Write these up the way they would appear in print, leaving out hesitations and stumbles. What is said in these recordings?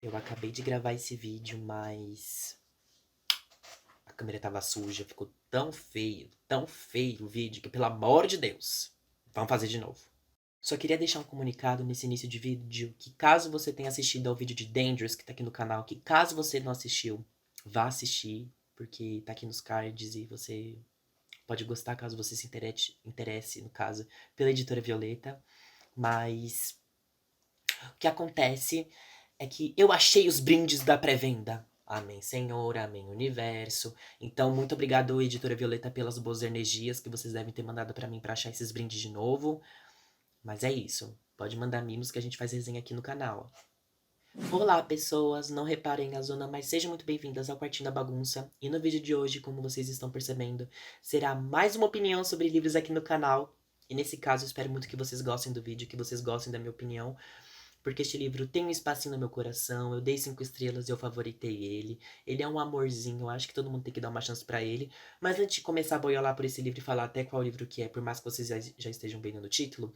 Eu acabei de gravar esse vídeo, mas a câmera tava suja, ficou tão feio o vídeo, que pelo amor de Deus, vamos fazer de novo. Só queria deixar um comunicado nesse início de vídeo, que caso você tenha assistido ao vídeo de Dangerous, que tá aqui no canal, que caso você não assistiu, vá assistir, porque tá aqui nos cards e você pode gostar caso você se interesse, no caso, pela editora Violeta. Mas o que acontece é que eu achei os brindes da pré-venda. Amém, Senhor, amém, universo. Então, muito obrigado, editora Violeta, pelas boas energias que vocês devem ter mandado pra mim pra achar esses brindes de novo. Mas é isso. Pode mandar mimos que a gente faz resenha aqui no canal. Olá, pessoas! Não reparem a zona, mas sejam muito bem-vindas ao Quartinho da Bagunça. E no vídeo de hoje, como vocês estão percebendo, será mais uma opinião sobre livros aqui no canal. E nesse caso, eu espero muito que vocês gostem do vídeo, que vocês gostem da minha opinião. Porque este livro tem um espacinho no meu coração, eu dei 5 estrelas e eu favoritei ele. Ele é um amorzinho, eu acho que todo mundo tem que dar uma chance pra ele. Mas antes de começar a boiolar por esse livro e falar até qual livro que é, por mais que vocês já estejam vendo no título,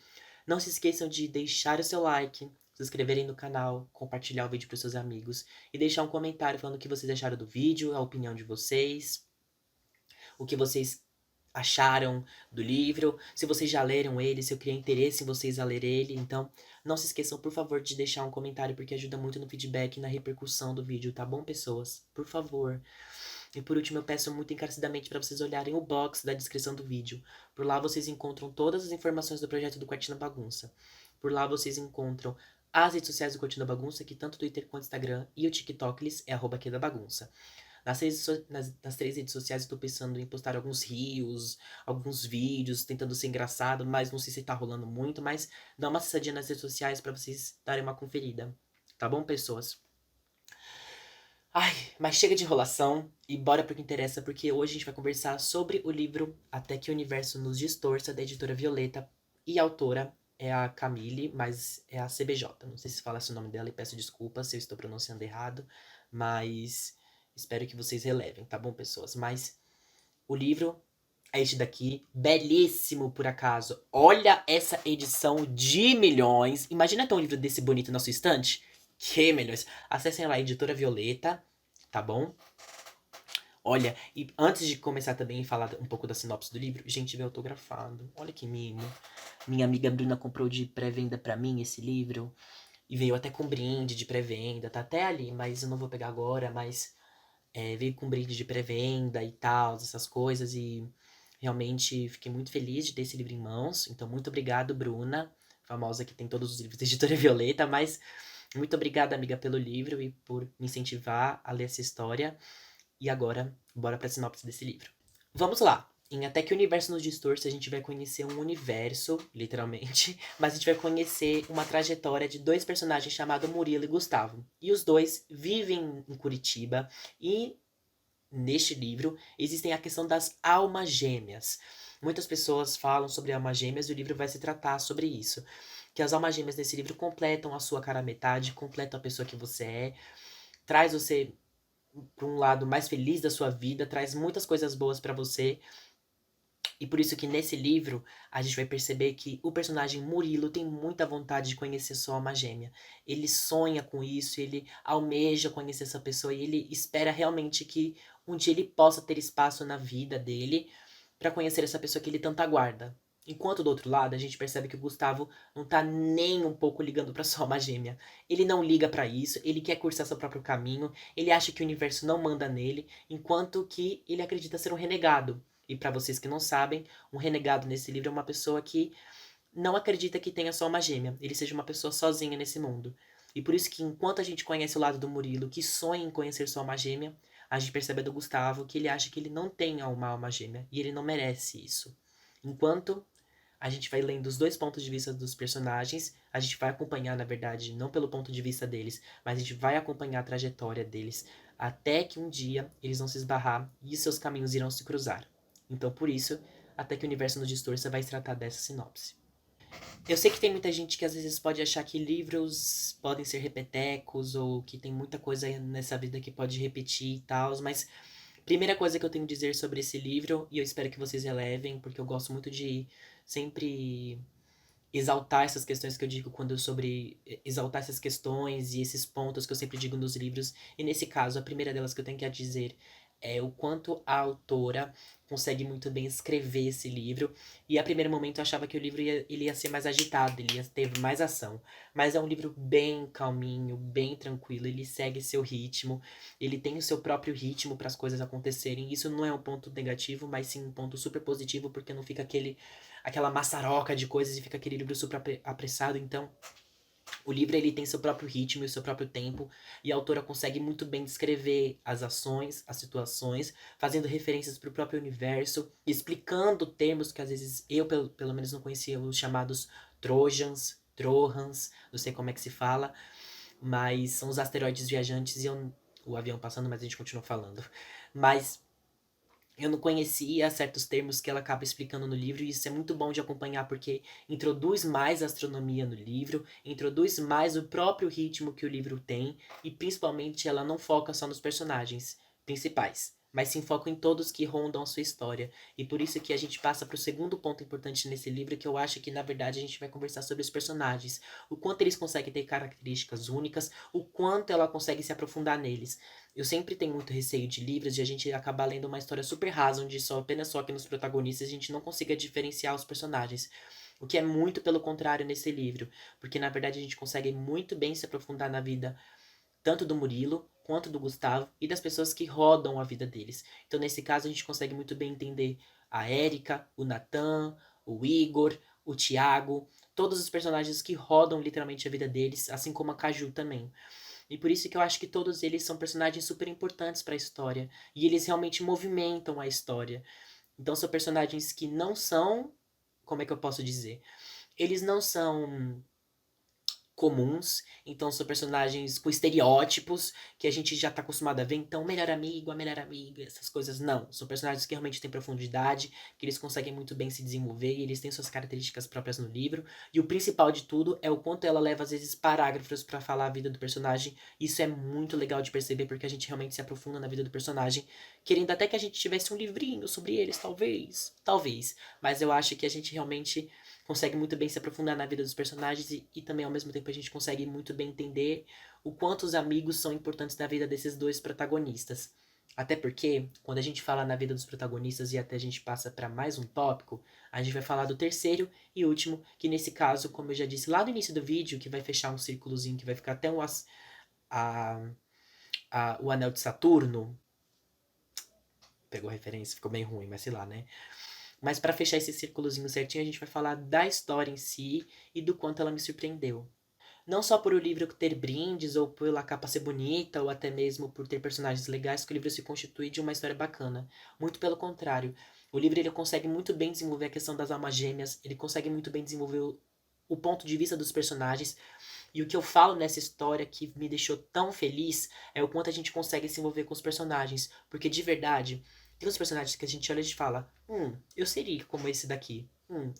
não se esqueçam de deixar o seu like, se inscreverem no canal, compartilhar o vídeo pros seus amigos e deixar um comentário falando o que vocês acharam do vídeo, a opinião de vocês, o que vocês acharam do livro, se vocês já leram ele, se eu criei interesse em vocês a ler ele. Então, não se esqueçam, por favor, de deixar um comentário, porque ajuda muito no feedback e na repercussão do vídeo, tá bom, pessoas? Por favor. E por último, eu peço muito encarecidamente para vocês olharem o box da descrição do vídeo. Por lá vocês encontram todas as informações do projeto do Quartinho da Bagunça. Por lá vocês encontram as redes sociais do Quartinho da Bagunça, que tanto o Twitter quanto o Instagram e o TikTok eles é @aqui da bagunça. Nas 3 redes sociais eu tô pensando em postar alguns reels, alguns vídeos, tentando ser engraçado, mas não sei se tá rolando muito, mas dá uma acessadinha nas redes sociais pra vocês darem uma conferida. Tá bom, pessoas? Ai, mas chega de enrolação e bora pro que interessa, porque hoje a gente vai conversar sobre o livro Até que o Universo nos Distorça, da editora Violeta, e a autora é a Camille, mas é a CBJ. Não sei se fala esse o nome dela e peço desculpas se eu estou pronunciando errado, mas espero que vocês relevem, tá bom, pessoas? Mas o livro é este daqui, belíssimo por acaso. Olha essa edição de milhões. Imagina ter um livro desse bonito na sua estante. Que milhões. Acessem lá, Editora Violeta, tá bom? Olha, e antes de começar também a falar um pouco da sinopse do livro, gente, veio autografado. Olha que mimo. Minha amiga Bruna comprou de pré-venda pra mim esse livro. E veio até com brinde de pré-venda. Tá até ali, mas eu não vou pegar agora. Mas veio com brinde de pré-venda e tal, essas coisas. E realmente fiquei muito feliz de ter esse livro em mãos. Então, muito obrigado, Bruna. Famosa que tem todos os livros da Editora Violeta. Mas muito obrigada, amiga, pelo livro e por me incentivar a ler essa história. E agora, bora pra sinopse desse livro. Vamos lá! Em Até que o Universo nos Distorça, a gente vai conhecer um universo, literalmente, mas a gente vai conhecer uma trajetória de 2 personagens chamados Murilo e Gustavo. E os dois vivem em Curitiba e neste livro existem a questão das almas gêmeas. Muitas pessoas falam sobre almas gêmeas e o livro vai se tratar sobre isso. Que as almas gêmeas desse livro completam a sua cara metade, completam a pessoa que você é, traz você para um lado mais feliz da sua vida, traz muitas coisas boas para você. E por isso que nesse livro a gente vai perceber que o personagem Murilo tem muita vontade de conhecer sua alma gêmea. Ele sonha com isso, ele almeja conhecer essa pessoa e ele espera realmente que um dia ele possa ter espaço na vida dele para conhecer essa pessoa que ele tanto aguarda. Enquanto do outro lado, a gente percebe que o Gustavo não tá nem um pouco ligando pra sua alma gêmea. Ele não liga pra isso, ele quer cursar seu próprio caminho, ele acha que o universo não manda nele, enquanto que ele acredita ser um renegado. E pra vocês que não sabem, um renegado nesse livro é uma pessoa que não acredita que tenha só uma gêmea, ele seja uma pessoa sozinha nesse mundo. E por isso que enquanto a gente conhece o lado do Murilo, que sonha em conhecer sua alma gêmea, a gente percebe do Gustavo que ele acha que ele não tem uma alma gêmea e ele não merece isso. Enquanto a gente vai lendo os 2 pontos de vista dos personagens, a gente vai acompanhar, na verdade, não pelo ponto de vista deles, mas a gente vai acompanhar a trajetória deles até que um dia eles vão se esbarrar e seus caminhos irão se cruzar. Então, por isso, Até que o Universo nos Distorça vai se tratar dessa sinopse. Eu sei que tem muita gente que às vezes pode achar que livros podem ser repetecos ou que tem muita coisa nessa vida que pode repetir e tal, mas primeira coisa que eu tenho a dizer sobre esse livro, e eu espero que vocês relevem, porque eu gosto muito de sempre exaltar essas questões que eu digo quando sobre exaltar essas questões e esses pontos que eu sempre digo nos livros. E nesse caso, a primeira delas que eu tenho que dizer é o quanto a autora consegue muito bem escrever esse livro. E a primeiro momento eu achava que o livro ele ia ser mais agitado, ele ia ter mais ação. Mas é um livro bem calminho, bem tranquilo, ele segue seu ritmo, ele tem o seu próprio ritmo para as coisas acontecerem. Isso não é um ponto negativo, mas sim um ponto super positivo, porque não fica aquela maçaroca de coisas e fica aquele livro super apressado. Então, o livro ele tem seu próprio ritmo e seu próprio tempo, e a autora consegue muito bem descrever as ações, as situações, fazendo referências para o próprio universo, explicando termos que às vezes eu, pelo menos, não conhecia, os chamados Trojans, Trojans, não sei como é que se fala, mas são os asteroides viajantes e o avião passando, mas a gente continua falando. Mas eu não conhecia certos termos que ela acaba explicando no livro, e isso é muito bom de acompanhar porque introduz mais a astronomia no livro, introduz mais o próprio ritmo que o livro tem, e principalmente ela não foca só nos personagens principais, mas sim foca em todos que rondam a sua história. E por isso que a gente passa para o segundo ponto importante nesse livro, que eu acho que na verdade a gente vai conversar sobre os personagens, o quanto eles conseguem ter características únicas, o quanto ela consegue se aprofundar neles. Eu sempre tenho muito receio de livros de a gente acabar lendo uma história super rasa, onde apenas só que nos protagonistas a gente não consiga diferenciar os personagens. O que é muito pelo contrário nesse livro, porque na verdade a gente consegue muito bem se aprofundar na vida tanto do Murilo quanto do Gustavo e das pessoas que rodam a vida deles. Então nesse caso a gente consegue muito bem entender a Érica, o Natan, o Igor, o Thiago, todos os personagens que rodam literalmente a vida deles, assim como a Caju também. E por isso que eu acho que todos eles são personagens super importantes para a história. E eles realmente movimentam a história. Então são personagens que não são. Como é que eu posso dizer? Eles não são comuns, então são personagens com estereótipos que a gente já tá acostumado a ver, então melhor amigo, a melhor amiga, essas coisas não, são personagens que realmente têm profundidade, que eles conseguem muito bem se desenvolver e eles têm suas características próprias no livro, e o principal de tudo é o quanto ela leva às vezes parágrafos para falar a vida do personagem. Isso é muito legal de perceber porque a gente realmente se aprofunda na vida do personagem, querendo até que a gente tivesse um livrinho sobre eles, talvez, mas eu acho que a gente realmente consegue muito bem se aprofundar na vida dos personagens e também ao mesmo tempo a gente consegue muito bem entender o quanto os amigos são importantes na vida desses dois protagonistas. Até porque, quando a gente fala na vida dos protagonistas e até a gente passa para mais um tópico, a gente vai falar do terceiro e último, que nesse caso, como eu já disse lá no início do vídeo, que vai fechar um círculozinho, que vai ficar até a, o anel de Saturno. Pegou a referência, ficou bem ruim, mas sei lá, né? Mas para fechar esse círculozinho certinho, a gente vai falar da história em si e do quanto ela me surpreendeu. Não só por o livro ter brindes, ou pela capa ser bonita, ou até mesmo por ter personagens legais, que o livro se constitui de uma história bacana. Muito pelo contrário. O livro ele consegue muito bem desenvolver a questão das almas gêmeas, ele consegue muito bem desenvolver o ponto de vista dos personagens. E o que eu falo nessa história que me deixou tão feliz é o quanto a gente consegue se envolver com os personagens. Porque de verdade, tem uns personagens que a gente olha e fala: eu seria como esse daqui.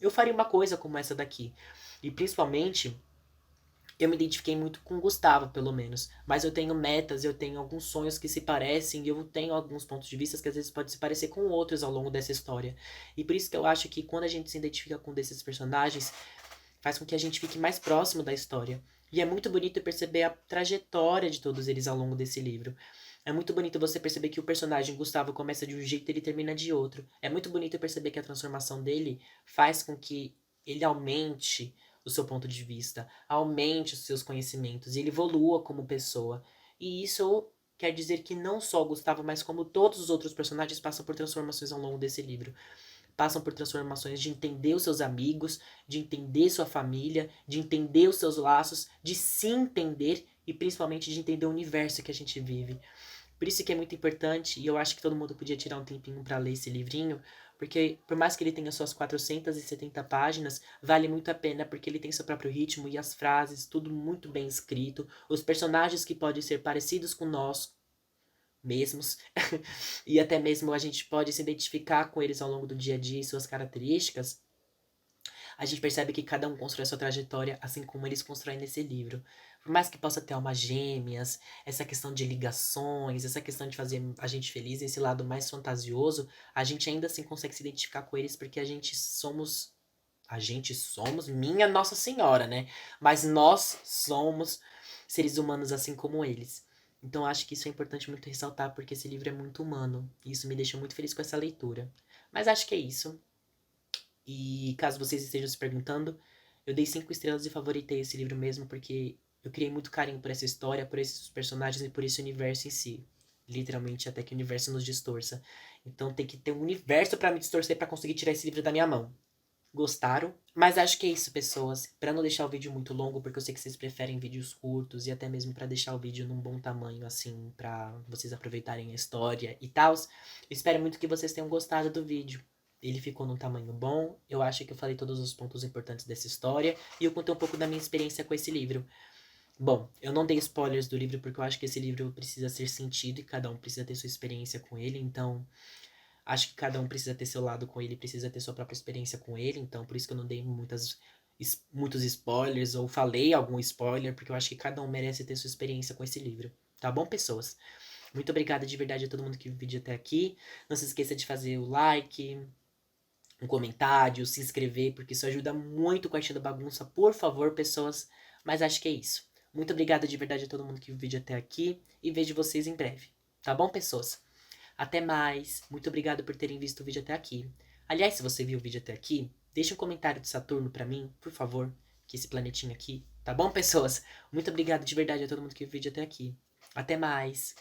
Eu faria uma coisa como essa daqui. E principalmente, eu me identifiquei muito com o Gustavo, pelo menos. Mas eu tenho metas, eu tenho alguns sonhos que se parecem, e eu tenho alguns pontos de vista que às vezes podem se parecer com outros ao longo dessa história. E por isso que eu acho que quando a gente se identifica com um desses personagens, faz com que a gente fique mais próximo da história. E é muito bonito perceber a trajetória de todos eles ao longo desse livro. É muito bonito você perceber que o personagem Gustavo começa de um jeito e ele termina de outro. É muito bonito perceber que a transformação dele faz com que ele aumente o seu ponto de vista, aumente os seus conhecimentos e ele evolua como pessoa. E isso quer dizer que não só o Gustavo, mas como todos os outros personagens passam por transformações ao longo desse livro. Passam por transformações de entender os seus amigos, de entender sua família, de entender os seus laços, de se entender e principalmente de entender o universo que a gente vive. Por isso que é muito importante, e eu acho que todo mundo podia tirar um tempinho para ler esse livrinho, porque por mais que ele tenha suas 470 páginas, vale muito a pena, porque ele tem seu próprio ritmo e as frases, tudo muito bem escrito, os personagens que podem ser parecidos com nós mesmos, e até mesmo a gente pode se identificar com eles ao longo do dia a dia e suas características, a gente percebe que cada um constrói sua trajetória, assim como eles constroem nesse livro. Por mais que possa ter almas gêmeas, essa questão de ligações, essa questão de fazer a gente feliz, esse lado mais fantasioso, a gente ainda assim consegue se identificar com eles porque a gente somos A gente somos, minha Nossa Senhora, né? Mas nós somos seres humanos assim como eles. Então acho que isso é importante muito ressaltar, porque esse livro é muito humano. E isso me deixa muito feliz com essa leitura. Mas acho que é isso. E caso vocês estejam se perguntando, eu dei 5 estrelas e favoritei esse livro mesmo, porque eu criei muito carinho por essa história, por esses personagens e por esse universo em si. Literalmente, até que o universo nos distorça. Então tem que ter um universo pra me distorcer pra conseguir tirar esse livro da minha mão. Gostaram? Mas acho que é isso, pessoas. Pra não deixar o vídeo muito longo, porque eu sei que vocês preferem vídeos curtos e até mesmo pra deixar o vídeo num bom tamanho, assim, pra vocês aproveitarem a história e tal. Espero muito que vocês tenham gostado do vídeo. Ele ficou num tamanho bom. Eu acho que eu falei todos os pontos importantes dessa história e eu contei um pouco da minha experiência com esse livro. Bom, eu não dei spoilers do livro porque eu acho que esse livro precisa ser sentido e cada um precisa ter sua experiência com ele, então acho que cada um precisa ter seu lado com ele, precisa ter sua própria experiência com ele, então por isso que eu não dei muitos spoilers ou falei algum spoiler, porque eu acho que cada um merece ter sua experiência com esse livro. Tá bom, pessoas? Muito obrigada de verdade a todo mundo que viu o vídeo até aqui. Não se esqueça de fazer o like, um comentário, se inscrever, porque isso ajuda muito com a Tia da Bagunça. Por favor, pessoas. Mas acho que é isso. Muito obrigada de verdade a todo mundo que viu o vídeo até aqui e vejo vocês em breve. Tá bom, pessoas? Até mais. Muito obrigado por terem visto o vídeo até aqui. Aliás, se você viu o vídeo até aqui, deixe um comentário de Saturno pra mim, por favor, que esse planetinha aqui. Tá bom, pessoas? Muito obrigado de verdade a todo mundo que viu o vídeo até aqui. Até mais.